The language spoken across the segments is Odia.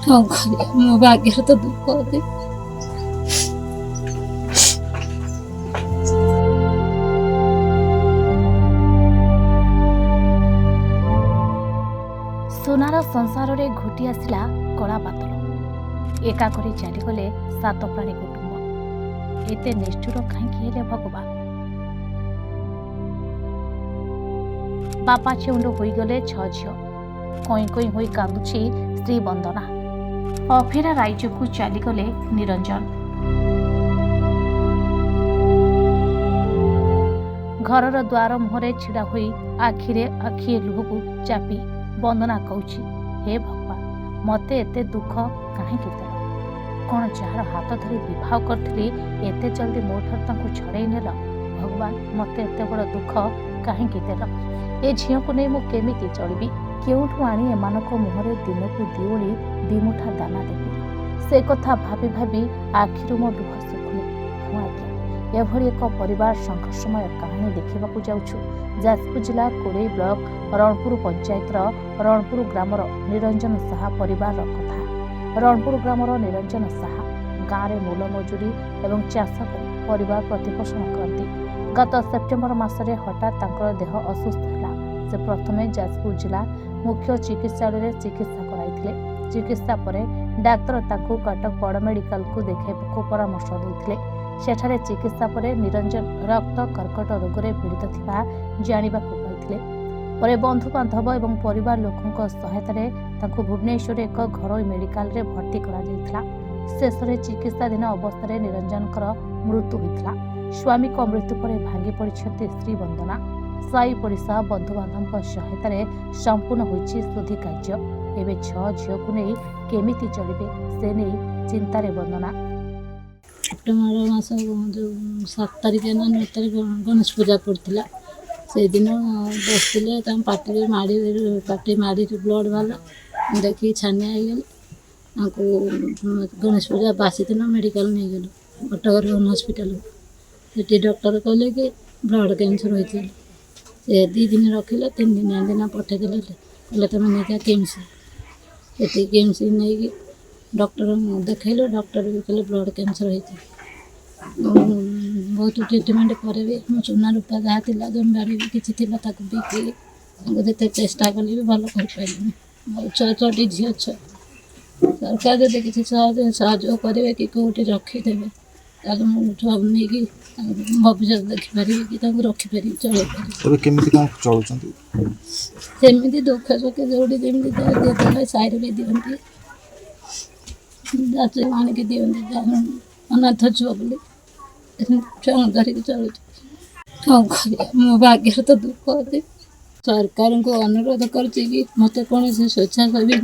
କଣ କରିବା, ମୋ ଭାଗ୍ୟରେ ତ ଦୁଃଖ ଅଛି। ସୁନାର ସଂସାରରେ ଘୋଟି ଆସିଲା କଳା ବାଦଲ। ଏକା କରି ଚାଲିଗଲେ 7 ପ୍ରାଣୀ କୁଟୁମ୍ବ। ଏତେ ନିଷ୍ଠୁର କାହିଁକି ହେଲେ ଭଗବାନ? ବାପା ଛେଉଣ୍ଡ ହୋଇଗଲେ 6 ଝିଅ। କଇଁ କଇଁ ହୋଇ କାନ୍ଦୁଛି ସ୍ତ୍ରୀ ବନ୍ଦନା। ଅଫେରା ରାଇଜକୁ ଚାଲିଗଲେ ନିରଞ୍ଜନ। ଘରର ଦ୍ୱାର ମୁହଁରେ ଛିଡ଼ା ହୋଇ ଆଖିରେ ଆଖିଏ ଲୁହକୁ ଚାପି ବନ୍ଦନା କହୁଛି, ହେ ଭଗବାନ, ମୋତେ ଏତେ ଦୁଃଖ କାହିଁକି ଦେଲ? କ'ଣ ଯାହାର ହାତ ଧରି ବିବାହ କରିଥିଲି ଏତେ ଜଲ୍ଦି ମୋ ଠାରୁ ତାଙ୍କୁ ଛଡ଼େଇ ନେଲ? ଭଗବାନ, ମୋତେ ଏତେ ବଡ଼ ଦୁଃଖ କାହିଁକି ଦେଲ? ଏ ଝିଅକୁ ନେଇ ମୁଁ କେମିତି ଚଳିବି? କେଉଁଠୁ ଆଣି ଏମାନଙ୍କ ମୁହଁରେ ଦିନକୁ ଦିଓଳି ଦିମୁଠା ଦାନା ଦେବି? ସେ କଥା ଭାବି ଭାବି ଆଖିରୁ ମୋ ଲୁହ ଶୁଖୁନି। ହଁ ଆଜ୍ଞା, ଏଭଳି ଏକ ପରିବାର ସଂଘର୍ଷମୟ କାହାଣୀ ଦେଖିବାକୁ ଯାଉଛୁ। ଯାଜପୁର ଜିଲ୍ଲା କୋରେଇ ବ୍ଲକ ରଣପୁର ପଞ୍ଚାୟତର ରଣପୁର ଗ୍ରାମର ନିରଞ୍ଜନ ସାହା ପରିବାରର କଥା। ରଣପୁର ଗ୍ରାମର ନିରଞ୍ଜନ ସାହା ଗାଁରେ ମୂଲ ମଜୁରୀ ଏବଂ ଚାଷ କରି ପରିବାର ପ୍ରତିପୋଷଣ କରନ୍ତି। ଗତ ସେପ୍ଟେମ୍ବର ମାସରେ ହଠାତ୍ ତାଙ୍କର ଦେହ ଅସୁସ୍ଥ ହେଲା। ସେ ପ୍ରଥମେ ଯାଜପୁର ଜିଲ୍ଲା ମୁଖ୍ୟ ଚିକିତ୍ସାଳୟରେ ଚିକିତ୍ସା କରାଇଥିଲେ। ଚିକିତ୍ସା ପରେ ଡାକ୍ତର ତାଙ୍କୁ କଟକ ବଡ଼ ମେଡିକାଲକୁ ଦେଖାଇବାକୁ ପରାମର୍ଶ ଦେଇଥିଲେ। ସେଠାରେ ଚିକିତ୍ସା ପରେ ନିରଞ୍ଜନ ରକ୍ତ କର୍କଟ ରୋଗରେ ପୀଡ଼ିତ ଥିବା ଜାଣିବାକୁ ପାଇଥିଲେ। ପରେ ବନ୍ଧୁବାନ୍ଧବ ଏବଂ ପରିବାର ଲୋକଙ୍କ ସହାୟତାରେ ତାଙ୍କୁ ଭୁବନେଶ୍ୱରରେ ଏକ ଘରୋଇ ମେଡିକାଲରେ ଭର୍ତ୍ତି କରାଯାଇଥିଲା। ଶେଷରେ ଚିକିତ୍ସାଧୀନ ଅବସ୍ଥାରେ ନିରଞ୍ଜନଙ୍କର ମୃତ୍ୟୁ ହୋଇଥିଲା। ସ୍ୱାମୀଙ୍କ ମୃତ୍ୟୁ ପରେ ଭାଙ୍ଗି ପଡ଼ିଛନ୍ତି ସ୍ତ୍ରୀ ବନ୍ଦନା। ସାହି ପଡ଼ିଶା ବନ୍ଧୁବାନ୍ଧବଙ୍କ ସହାୟତାରେ ସମ୍ପୂର୍ଣ୍ଣ ହୋଇଛି ଶୁଦ୍ଧି କାର୍ଯ୍ୟ। ଏବେ 6 ଝିଅକୁ ନେଇ କେମିତି ଚଳିବେ ସେ ନେଇ ଚିନ୍ତାରେ ବନ୍ଦନା। ସେପ୍ଟେମ୍ବର ମାସ ଯେଉଁ 7 ତାରିଖ ନା 9 ତାରିଖ ଗଣେଶ ପୂଜା ପଡ଼ିଥିଲା। ସେଇଦିନ ବସିଥିଲେ, ତାଙ୍କ ପାଟି ମାଡ଼ିରୁ ବ୍ଲଡ଼ ବାହାରିଲା। ଦେଖିକି ଛାନିଆ ହେଇଗଲେ। ତାଙ୍କୁ ଗଣେଶ ପୂଜା ବାସି ଦିନ ମେଡ଼ିକାଲ ନେଇଗଲୁ, କଟକ ରୁନ୍ ହସ୍ପିଟାଲକୁ। ସେଠି ଡକ୍ଟର କହିଲେ କି ବ୍ଲଡ଼ କ୍ୟାନ୍ସର ହୋଇଥିଲା। ସେ 2 ଦିନ ରଖିଲେ, 3 ଦିନ ଦିନ ପଠେଇଦେଲେ। କହିଲେ ତୁମେ ନେଇଯା କିମ୍ସ। ସେଠି କିମ୍ସ ନେଇକି ଡକ୍ଟରଙ୍କୁ ଦେଖାଇଲୁ। ଡକ୍ଟର ବି କହିଲେ ବ୍ଲଡ଼ କ୍ୟାନ୍ସର ହେଇଛି। ବହୁତ ଟ୍ରିଟମେଣ୍ଟ ପରେ ବି ମୋ ସୁନା ରୂପା ଯାହା ଥିଲା, ଜମିବାଡ଼ି ବି କିଛି ଥିଲା, ତାକୁ ବିକି ତାଙ୍କୁ ଯେତେ ଚେଷ୍ଟା କଲେ ବି ଭଲ କରିପାରିଲିନି। ଆଉ 6ଟି ଝିଅ ଛୁଆ। ସରକାର ଯଦି କିଛି ସହଯୋଗ କରିବେ କି କେଉଁଠି ରଖିଦେବେ, ତାହେଲେ ମୁଁ ଛୁଆକୁ ନେଇକି ଭବିଷ୍ୟତ ଦେଖିପାରିବି କି ତାଙ୍କୁ ରଖିପାରିବି, ଚଳେଇ ପାରିବି। ଏବେ କେମିତି କ'ଣ ଚଳୁଛନ୍ତି? ସେମିତି ଦୁଃଖ ସୁଖ ଯୋଉଠି ଯେମିତି ଦେଲେ ସାହିରେ ବି ଦିଅନ୍ତି, ଯାଚୁ ଆଣିକି ଦିଅନ୍ତି। ଅନାଥ ଛୁଆ ବୋଲି ଛୁଆଙ୍କୁ ଧରିକି ଚଳୁଛୁ। କ'ଣ କରିବା, ମୋ ଭାଗ୍ୟରେ ତ ଦୁଃଖ ଅଛି। ସରକାରଙ୍କୁ ଅନୁରୋଧ କରୁଛି କି ମୋତେ କୌଣସି ସ୍ୱେଚ୍ଛାସେବୀ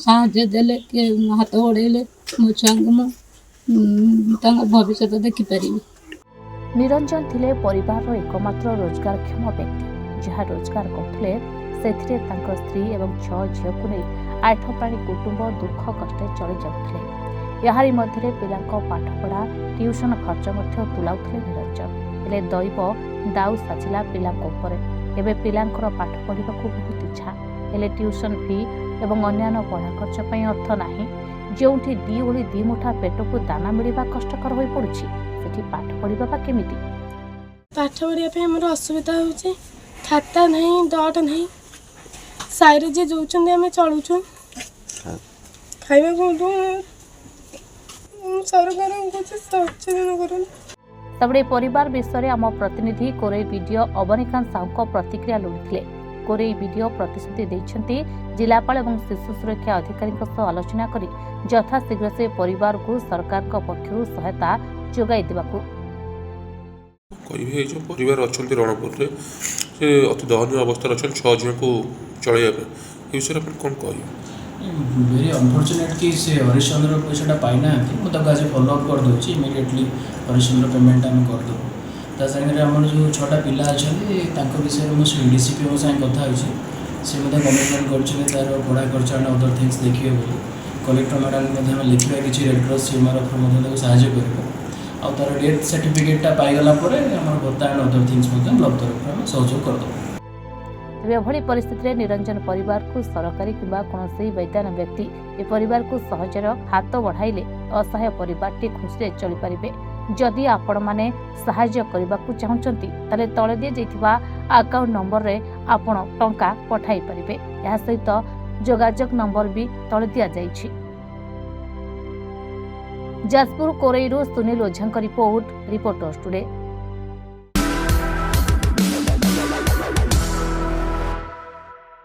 ସାହାଯ୍ୟ ଦେଲେ କି ହାତ ବଢ଼େଇଲେ ମୋ ଛୁଆଙ୍କୁ ମୁଁ ତାଙ୍କ ଭବିଷ୍ୟତ ଦେଖିପାରିବି। ନିରଞ୍ଜନ ଥିଲେ ପରିବାରର ଏକମାତ୍ର ରୋଜଗାରକ୍ଷମ ବ୍ୟକ୍ତି। ଯାହା ରୋଜଗାର କରୁଥିଲେ ସେଥିରେ ତାଙ୍କ ସ୍ତ୍ରୀ ଏବଂ 6 ଝିଅକୁ ନେଇ 8 ପ୍ରାଣୀ କୁଟୁମ୍ବ ଦୁଃଖ କଷ୍ଟରେ ଚଳି ଯାଉଥିଲେ। ଏହାରି ମଧ୍ୟରେ ପିଲାଙ୍କ ପାଠପଢ଼ା, ଟ୍ୟୁସନ ଖର୍ଚ୍ଚ ମଧ୍ୟ ତୁଲାଉଥିଲେ ନିରଞ୍ଜନ। ହେଲେ ଦୈବ ଦାଉ ସାଜିଲା ପିଲାଙ୍କ ଉପରେ। ଏବେ ପିଲାଙ୍କର ପାଠ ପଢ଼ିବାକୁ ବହୁତ ଇଚ୍ଛା, ହେଲେ ଟ୍ୟୁସନ ଫି ଏବଂ ଅନ୍ୟାନ୍ୟ ପଢ଼ା ଖର୍ଚ୍ଚ ପାଇଁ ଅର୍ଥ ନାହିଁ। ଯେଉଁଠି ଦିଓଳି ଦିମୁଠା ପେଟକୁ ଦାନା ମିଳିବା କଷ୍ଟକର ହୋଇପଡ଼ୁଛି, ସେଠି ପାଠ ପଢ଼ିବା ବା କେମିତି? ପାଠ ପଢ଼ିବା ପାଇଁ ଆମର ଅସୁବିଧା ହେଉଛି। ଖାତା ନାହିଁ, ଡଟ୍ ନାହିଁ। ସାହିରେ ଯିଏ ଦେଉଛନ୍ତି ଆମେ ଚଳୁଛୁ। ଖାଇବାକୁ ସରକାରଙ୍କୁ ସଚେତନ କରନ୍ତୁ। ତାପରେ ପରିବାର ବିଷୟରେ ଆମ ପ୍ରତିନିଧି କୋରେଇ ବିଡିଓ ଅବନୀକାନ୍ତ ସାହୁଙ୍କ ପ୍ରତିକ୍ରିୟା ଲୋଡ଼ିଥିଲେ। କୋରେଇ ବିଡିଓ ପ୍ରତିଶ୍ରୁତି ଦେଇଛନ୍ତି ଜିଲ୍ଲାପାଳ ଏବଂ ଶିଶୁ ସୁରକ୍ଷା ଅଧିକାରୀଙ୍କ ସହ ଆଲୋଚନା କରି ଯଥାଶୀଘ୍ର ସେ ପରିବାରକୁ ସରକାରଙ୍କ ପକ୍ଷରୁ ସହାୟତା ଯୋଗାଇ ଦେବାକୁ। କହିବି ଏଇ ଯେଉଁ ପରିବାର ଅଛନ୍ତି ରଣପୁରରେ, ସେ ଅତି ଦୟନୀୟ ଅବସ୍ଥାରେ ଅଛନ୍ତି 6 ଝିଅଙ୍କୁ ଚଳେଇବା ପାଇଁ। ଏ ବିଷୟରେ ଆପଣ କ'ଣ କହିବେ? ଭେରି ଅନଫର୍ଚୁନେଟ୍ କି ସେ ହରିଶ୍ଚନ୍ଦ୍ର ପଇସାଟା ପାଇନାହାନ୍ତି। ମୁଁ ତାକୁ ଆଜି ଫଲୋ ଅପ୍ କରିଦେଉଛି। ଇମିଡ଼ିଏଟଲି ହରିଶ୍ଚନ୍ଦ୍ର ପେମେଣ୍ଟଟା ଆମେ କରିଦେବୁ। ତା ସାଙ୍ଗରେ ଆମର ଯେଉଁ 6ଟା ପିଲା ଅଛନ୍ତି ତାଙ୍କ ବିଷୟରେ ମୁଁ DCPଙ୍କ ସାଙ୍ଗେ କଥା ହେଉଛି। ସେ ମଧ୍ୟ କମିଟମେଣ୍ଟ କରିଛନ୍ତି ତା'ର ପଢ଼ା ଖର୍ଚ୍ଚ ଆଣ୍ଡ ଅଦର ଥିଙ୍ଗସ୍ ଦେଖିବେ ବୋଲି। କଲେକ୍ଟର ମ୍ୟାଡ଼ାମଙ୍କୁ ମଧ୍ୟ ଆମେ ଲେଖିବା କିଛି ରେଡ୍ କ୍ରସ୍ CMRF ମଧ୍ୟ ତାକୁ ସାହାଯ୍ୟ କରିବ। ଆଉ ତା'ର ଡେଥ୍ ସାର୍ଟିଫିକେଟ୍ଟା ପାଇଗଲା ପରେ ଆମର ଭତ୍ତା ଆଣ୍ଡ ଅଦର ଥିଙ୍ଗସ୍ ମଧ୍ୟ ବ୍ଲକ୍ ତରଫରୁ ଆମେ ସହଯୋଗ କରିଦେବୁ। ତେବେ ଏଭଳି ପରିସ୍ଥିତିରେ ନିରଞ୍ଜନ ପରିବାରକୁ ସରକାରୀ କିମ୍ବା କୌଣସି ବୈଦ୍ୟାନ ବ୍ୟକ୍ତି ଏ ପରିବାରକୁ ସହଜର ହାତ ବଢ଼ାଇଲେ ଅସହାୟ ପରିବାରଟି ଖୁସିରେ ଚଳିପାରିବେ। ଯଦି ଆପଣମାନେ ସାହାଯ୍ୟ କରିବାକୁ ଚାହୁଁଛନ୍ତି ତାହେଲେ ତଳେ ଦିଆଯାଇଥିବା ଆକାଉଣ୍ଟ ନମ୍ବରରେ ଆପଣ ଟଙ୍କା ପଠାଇ ପାରିବେ। ଏହା ସହିତ ଯୋଗାଯୋଗ ନମ୍ବର ବି ତଳେ ଦିଆଯାଇଛି। ଯାଜପୁର କୋରେଇରୁ ସୁନୀଲ ଓଝାଙ୍କ ରିପୋର୍ଟ, ରିପୋର୍ଟର୍ସ ଟୁଡେ।